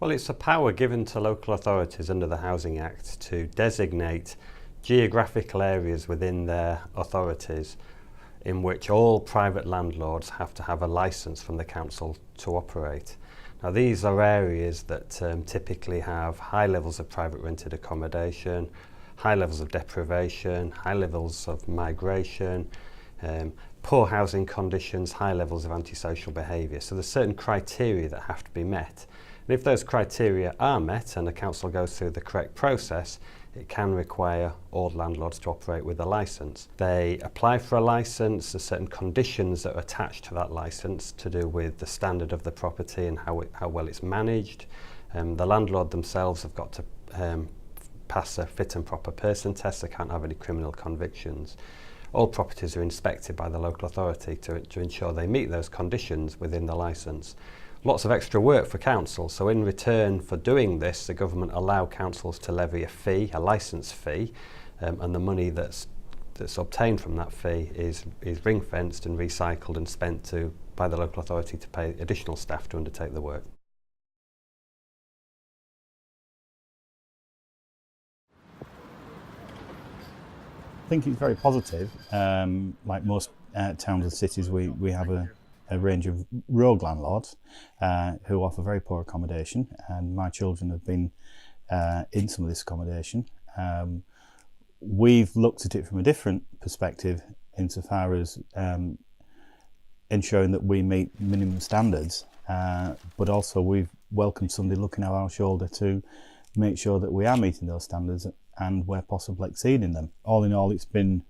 Well, it's a power given to local authorities under the Housing Act to designate geographical areas within their authorities in which all private landlords have to have a licence from the council to operate. Now, these are areas that typically have high levels of private rented accommodation, high levels of deprivation, high levels of migration, poor housing conditions, high levels of antisocial behaviour. So there's certain criteria that have to be met. And if those criteria are met and the council goes through the correct process, it can require all landlords to operate with a licence. They apply for a licence, there's certain conditions that are attached to that licence to do with the standard of the property and how well it's managed. The landlord themselves have got to pass a fit and proper person test, they can't have any criminal convictions. All properties are inspected by the local authority to ensure they meet those conditions within the licence. Lots of extra work for council, so in return for doing this, the government allow councils to levy a fee, a licence fee, and the money that's obtained from that fee is ring-fenced and recycled and spent by the local authority to pay additional staff to undertake the work. I think it's very positive. Like most towns and cities, we have a range of rogue landlords who offer very poor accommodation, and my children have been in some of this accommodation. We've looked at it from a different perspective insofar as ensuring that we meet minimum standards, but also we've welcomed somebody looking over our shoulder to make sure that we are meeting those standards and where possible exceeding them. All in all, it's been,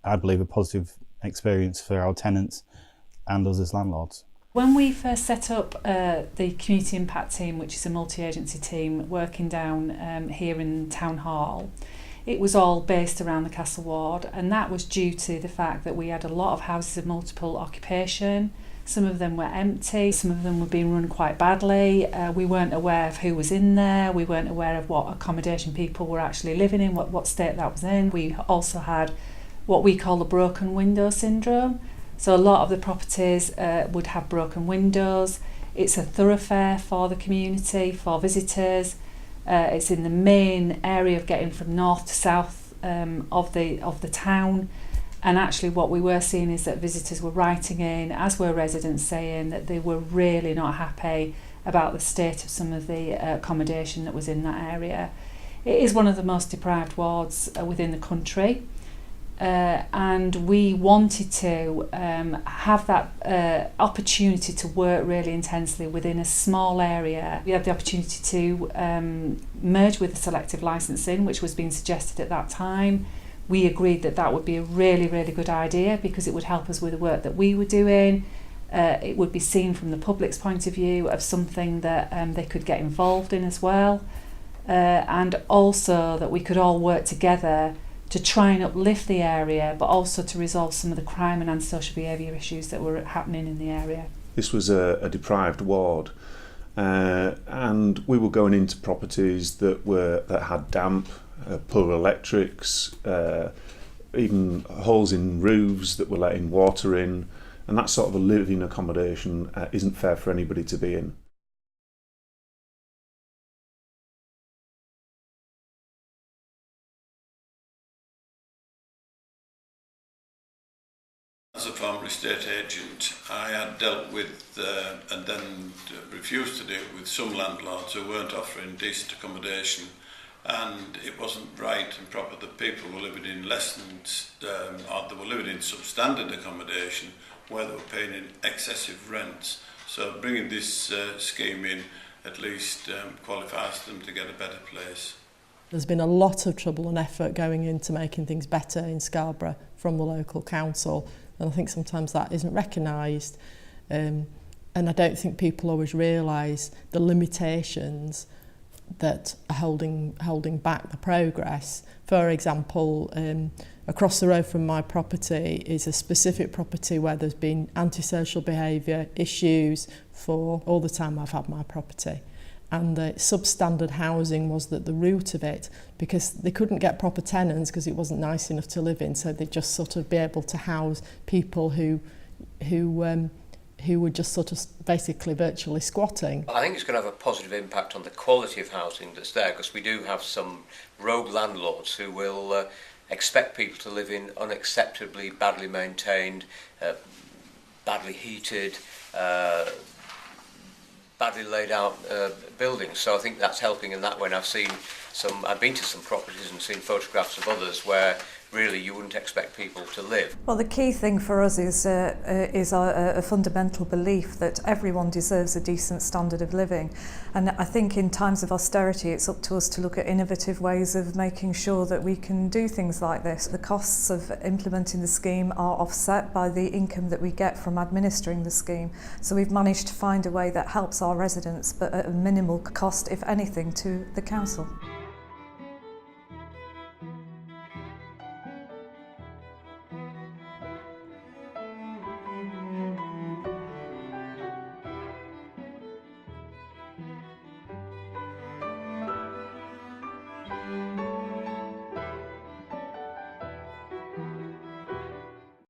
I believe, a positive experience for our tenants and us as landlords. When we first set up the Community Impact Team, which is a multi-agency team working down here in Town Hall, it was all based around the Castle Ward, and that was due to the fact that we had a lot of houses of multiple occupation. Some of them were empty, some of them were being run quite badly. We weren't aware of who was in there, we weren't aware of what accommodation people were actually living in, what state that was in. We also had what we call the broken window syndrome. So a lot of the properties would have broken windows. It's a thoroughfare for the community, for visitors. It's in the main area of getting from north to south of the town. And actually what we were seeing is that visitors were writing in, as were residents, saying that they were really not happy about the state of some of the accommodation that was in that area. It is one of the most deprived wards within the country. And we wanted to have that opportunity to work really intensely within a small area. We had the opportunity to merge with the selective licensing, which was being suggested at that time. We agreed that that would be a really, really good idea because it would help us with the work that we were doing. It would be seen from the public's point of view of something that they could get involved in as well. And also that we could all work together to try and uplift the area, but also to resolve some of the crime and antisocial behaviour issues that were happening in the area. This was a deprived ward, and we were going into properties that had damp, poor electrics, even holes in roofs that were letting water in, and that sort of a living accommodation isn't fair for anybody to be in. As a former estate agent, I had dealt with and then refused to deal with some landlords who weren't offering decent accommodation, and it wasn't right and proper that people were living in less than, or they were living in substandard accommodation where they were paying in excessive rents. So bringing this scheme in at least qualifies them to get a better place. There's been a lot of trouble and effort going into making things better in Scarborough from the local council, and I think sometimes that isn't recognised, and I don't think people always realise the limitations that are holding back the progress. For example, across the road from my property is a specific property where there's been antisocial behaviour issues for all the time I've had my property. And the substandard housing was the root of it, because they couldn't get proper tenants because it wasn't nice enough to live in, so they'd just sort of be able to house people who who were just sort of basically virtually squatting. I think it's going to have a positive impact on the quality of housing that's there, because we do have some rogue landlords who will expect people to live in unacceptably badly maintained, badly heated, badly laid out buildings. So I think that's helping in that way. And I've been to some properties and seen photographs of others where really you wouldn't expect people to live. Well, the key thing for us is a fundamental belief that everyone deserves a decent standard of living. And I think in times of austerity, it's up to us to look at innovative ways of making sure that we can do things like this. The costs of implementing the scheme are offset by the income that we get from administering the scheme. So we've managed to find a way that helps our residents, but at a minimal cost, if anything, to the council.